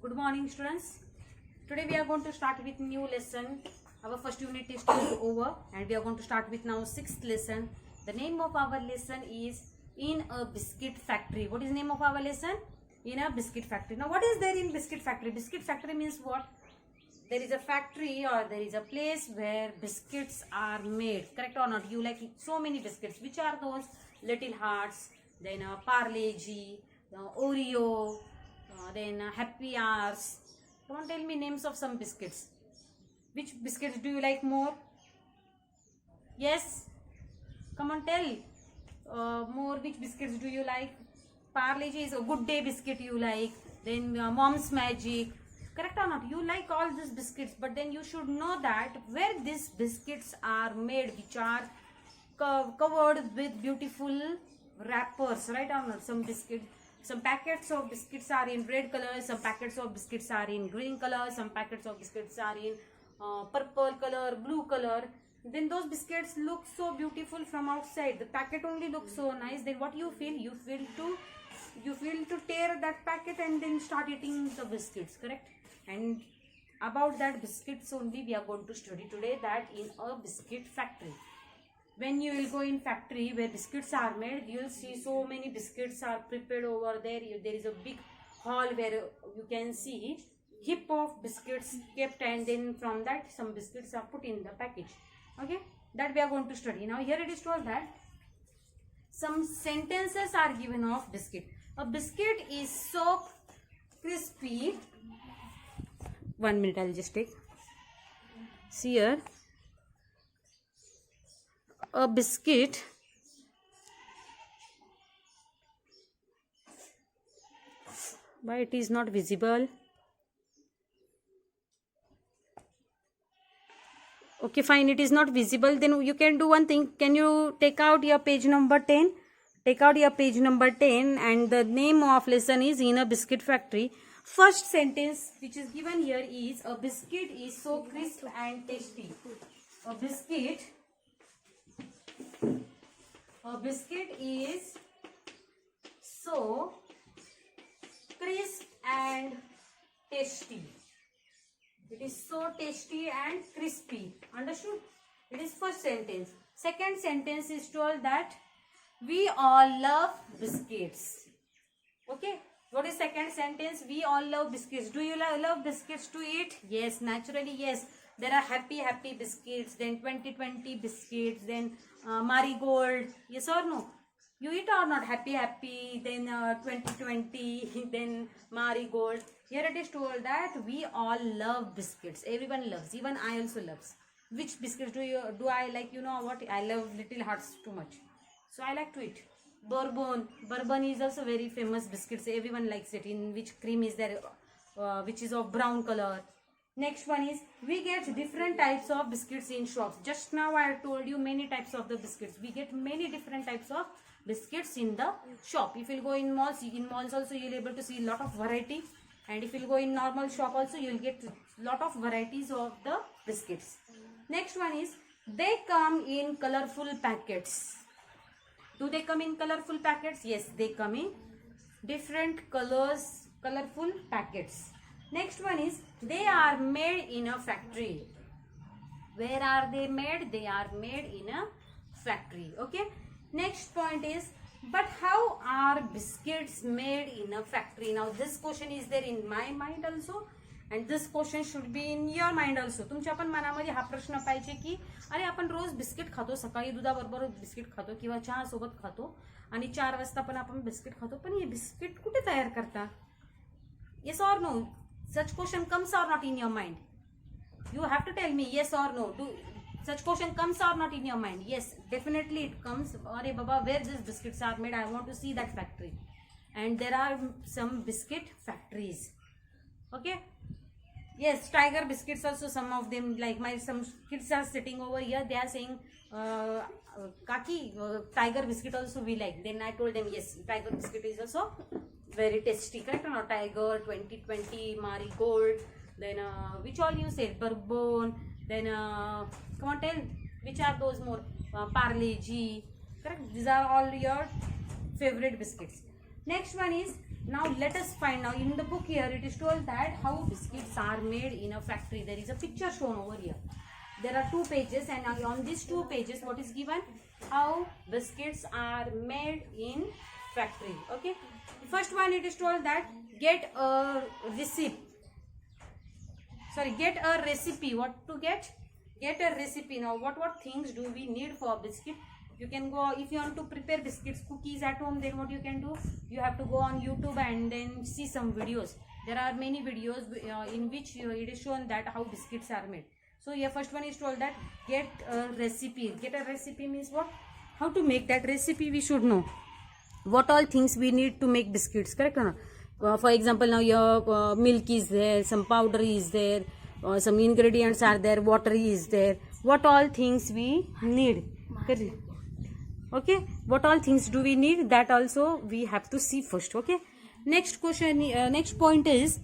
Good morning, students. Today we are going to start with new lesson. Our first unit is still over, and we are going to start with now sixth lesson. The name of our lesson is In a Biscuit Factory. What is the name of our lesson? In a Biscuit Factory. Now, what is there in Biscuit Factory? Biscuit Factory means what? There is a factory or there is a place where biscuits are made. Correct or not? You like so many biscuits. Which are those? Little Hearts, then Parle-G, Oreo, then Happy Hours. Come on, tell me names of some biscuits. Which biscuits do you like more? Yes? Come on, tell. More, which biscuits do you like? Parle-G is a Good Day biscuit you like. Then Mom's Magic. Correct or not? You like all these biscuits, but then you should know that where these biscuits are made, which are covered with beautiful wrappers, right or not? Some packets of biscuits are in red color, some packets of biscuits are in green color, some packets of biscuits are in purple color, blue color. Then those biscuits look so beautiful from outside. The packet only looks so nice. Then what you feel? You feel to tear that packet and then start eating the biscuits, correct? And about that biscuits only we are going to study today, that in a biscuit factory. When you will go in factory where biscuits are made, you will see so many biscuits are prepared over there. There is a big hall where you can see heap of biscuits kept, and then from that some biscuits are put in the package. Okay, that we are going to study. Now here it is told that some sentences are given of biscuit. A biscuit is so crispy. 1 minute, I'll just take. See here. A biscuit why it is not visible? Okay, fine, it is not visible. Then you can do one thing. Can you take out your page number 10? Take out your page number 10, and the name of lesson is In a Biscuit Factory. First sentence which is given here is, a biscuit is so crisp and tasty. A biscuit is so crisp and tasty. It is so tasty and crispy. Understood? It is first sentence. Second sentence is told that we all love biscuits. Okay. What is second sentence? We all love biscuits. Do you love biscuits to eat? Yes, naturally yes. There are happy biscuits, then 2020 biscuits, then marigold. Yes or no? You eat or not? Happy, then 2020, then marigold. Here it is told that we all love biscuits. Everyone loves. Even I also loves. Which biscuits do I like? You know what? I love Little Hearts too much. So I like to eat. Bourbon is also very famous biscuits. Everyone likes it. In which cream is there, which is of brown color. Next one is, we get different types of biscuits in shops. Just now I told you many types of the biscuits. We get many different types of biscuits in the shop. If you go in malls also you will be able to see a lot of variety. And if you go in normal shop also, you will get lot of varieties of the biscuits. Next one is, they come in colorful packets. Do they come in colorful packets? Yes, they come in different colors, colorful packets. Next one is, they are made in a factory. Where are they made? They are made in a factory. Okay. Next point is, but how are biscuits made in a factory? Now this question is there in my mind also, and this question should be in your mind also. तुमच्या पण मनामध्ये हा प्रश्न पाहिजे की अरे आपण रोज biscuit खातो, सकाळी दुधाबरोबर बिस्किट खातो किंवा चहा सोबत खातो, आणि 4 वाजता पण आपण बिस्किट खातो, पण हे बिस्किट कुठे तयार करतात? Yes or no? Such question comes or not in your mind? You have to tell me yes or no. Such question comes or not in your mind? Yes, definitely it comes. Arey baba, where these biscuits are made? I want to see that factory. And there are some biscuit factories. Okay. Yes, Tiger biscuits also, some of them, like some kids are sitting over here, they are saying, Kaki, Tiger biscuit also we like. Then I told them, yes, Tiger biscuit is also very tasty, correct or not? Tiger, 2020, marigold, then which all you said? Bourbon, then come on, tell, which are those more? Parle-G, correct? These are all your favorite biscuits. Next one is, Now let us find. Now in the book here it is told that how biscuits are made in a factory. There is a picture shown over here. There are 2 pages, and on these 2 pages what is given? How biscuits are made in factory. Okay. The first one, it is told that get a recipe. Get a recipe. What to get? Get a recipe. Now what things do we need for biscuit? You can go, if you want to prepare biscuits, cookies at home, then what you can do? You have to go on YouTube and then see some videos. There are many videos in which it is shown that how biscuits are made. So here first one is told that get a recipe. Get a recipe means what? How to make that recipe we should know. What all things we need to make biscuits, correct or not? For example, now your milk is there, some powder is there, some ingredients are there, water is there. What all things we need? Okay, what all things do we need? That also we have to see first. Okay, next question, next point is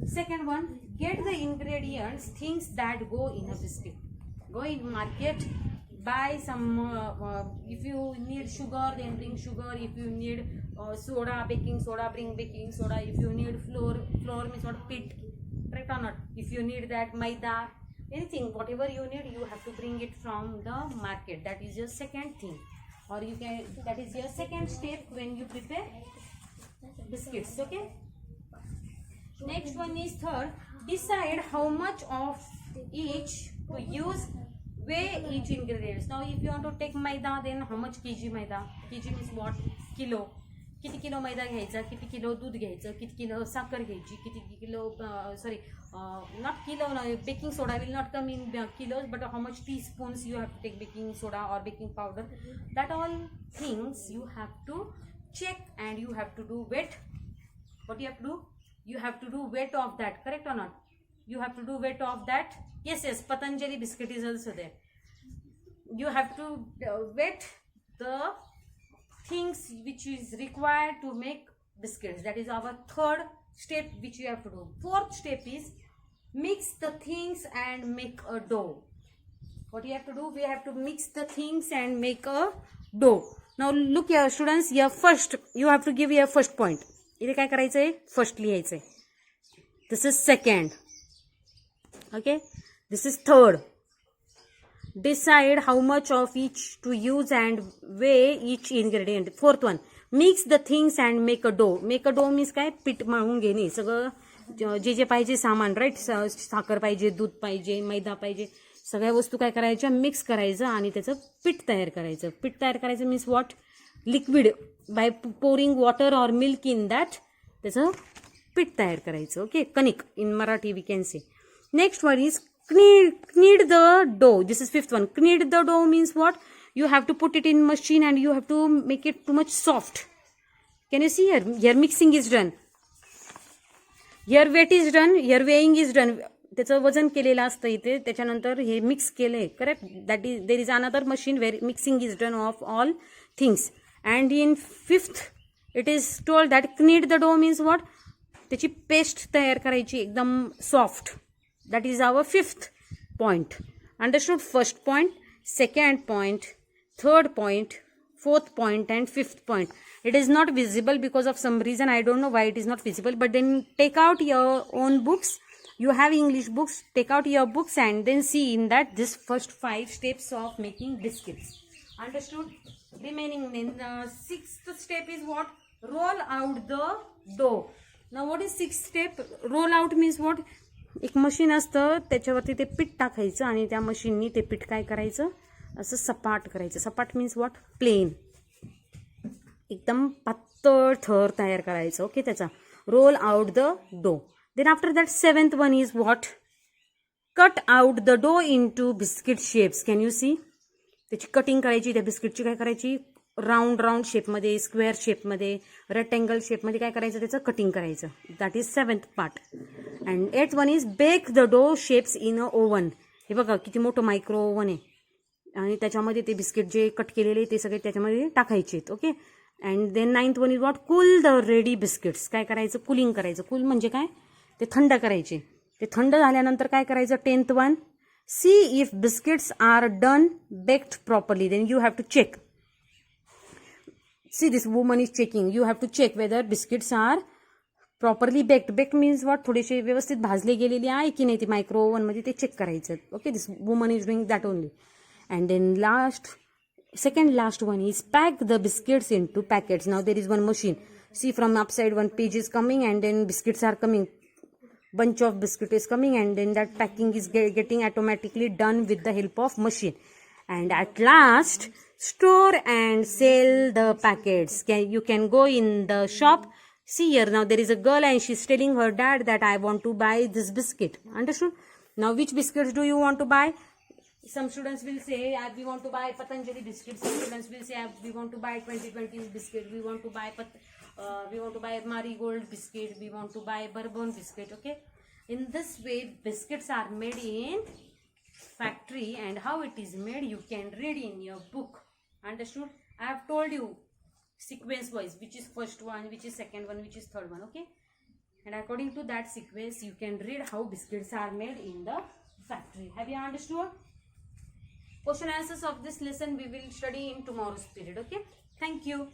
second one. Get the ingredients, things that go in a biscuit. Go in market, buy some. If you need sugar, then bring sugar. If you need soda, baking soda, bring baking soda. If you need flour means what? Pit, correct or not? If you need that maida, anything, whatever you need, you have to bring it from the market. That is your second thing, or you can. That is your second step when you prepare biscuits. Okay. Next one is third. Decide how much of each to use. Weigh each ingredients. Now if you want to take maida, then how much kg maida? Kg means what? Kilo. किती kilo मैदा घ्यायचा, किती kilo दूध घ्यायचं, किती kilo साखर घ्यायची, किती kilo not kilo, baking soda will not come in kilos, but how much teaspoons you have to take baking soda or baking powder. That all things you have to check, and you have to do weight. What you have to do? You have to do weight of that, correct or not? You have to do weight of that. Yes, Patanjali biscuit is also there. You have to weight the things which is required to make biscuits. That is our third step which you have to do. Fourth step is mix the things and make a dough. What you have to do? We have to mix the things and make a dough. Now look here students, here first you have to give your first point. इथे काय करायचंय? First लिहायचंय. This is second. Okay, this is third. Decide how much of each to use and weigh each ingredient. Fourth one, mix the things and make a dough. Make a dough means काय? पीठ मळून घेणे. सगळं जे पाहिजे सामान, right? साखर पाहिजे, दूध पाहिजे, मैदा पाहिजे, सगळ्या वस्तू काय करायच्या? मिक्स करायचं आणि त्याचं पीठ तयार करायचं. पीठ तयार करायचं means what? Liquid. By pouring water or milk in that त्याचं पीठ तयार करायचं. ओके, कणिक in Marathi we can say. Next one is knead the dough. This is fifth one. Knead the dough means what? You have to put it in machine and you have to make it too much soft. Can you see here? Here mixing is done. Here weight is done. Here weighing is done. त्याचं वजन केलेलं असतं इथे. त्याच्यानंतर हे mix केलंय. Correct? That is, there is another machine where mixing is done of all things. And in fifth, it is told that knead the dough means what? त्याची paste तयार करायची एकदम soft. That is our fifth point. Understood? First point, second point, third point, fourth point, and fifth point. It is not visible because of some reason. I don't know why it is not visible. But then take out your own books. You have English books. Take out your books and then see in that this first 5 steps of making biscuits. Understood? Remaining in the sixth step is what? Roll out the dough. Now what is sixth step? Roll out means what? एक machine असतं त्याच्यावरती ते पीठ टाकायचं आणि त्या मशीननी ते पीठ काय करायचं? असं सपाट करायचं. सपाट मीन्स व्हॉट? प्लेन. एकदम पातळ थर तयार करायचं. ओके, त्याचा roll out the dough. Then after that seventh one is what? Cut out the dough into biscuit shapes. Can you see? त्याची कटिंग करायची. त्या बिस्किटची काय करायची? राऊंड शेपमध्ये, स्क्वेअर शेपमध्ये, रेक्टँगल शेपमध्ये काय करायचं? त्याचं कटिंग करायचं. That is seventh part. And eighth one is bake the dough shapes in a oven. हे बघा किती मोठं मायक्रो ओव्हन आहे आणि त्याच्यामध्ये ते बिस्किट जे कट केलेले ते सगळे त्याच्यामध्ये टाकायचे. Okay, and then ninth one is what? Cool the ready biscuits. काय करायचं? कुलिंग करायचं. कूल म्हणजे काय? ते थंड करायचे. ते थंड झाल्यानंतर काय करायचं? 10th one, see if biscuits are done baked properly. Then you have to check. See, this woman is checking. You have to check whether biscuits are properly baked. Baked means what, थोडेसे व्यवस्थित भाजले गेलेले आहे की नाही ते micro ओव्हनमध्ये ते check करायचं. Okay, this woman is doing that only. And then second last one is pack the biscuits into packets. Now there is one machine. See, from upside one page is coming and then biscuits are coming. Bunch of biscuit is coming and then that packing is getting automatically done with the help of machine. And at last, store and sell the packets. You can go in the shop. See here, now there is a girl and she's telling her dad that I want to buy this biscuit. Understood? Now which biscuits do you want to buy? Some students will say we want to buy Patanjali biscuits. Some students will say we want to buy 2020 biscuit. We want to buy Marigold biscuit. We want to buy Bourbon biscuit. Okay? In this way, biscuits are made in factory, and how it is made you can read in your book. Understood? I have told you sequence wise which is first one, which is second one, which is third one. Okay, and according to that sequence you can read how biscuits are made in the factory. Have you understood? Question answers of this lesson we will study in tomorrow's period. Okay, thank you.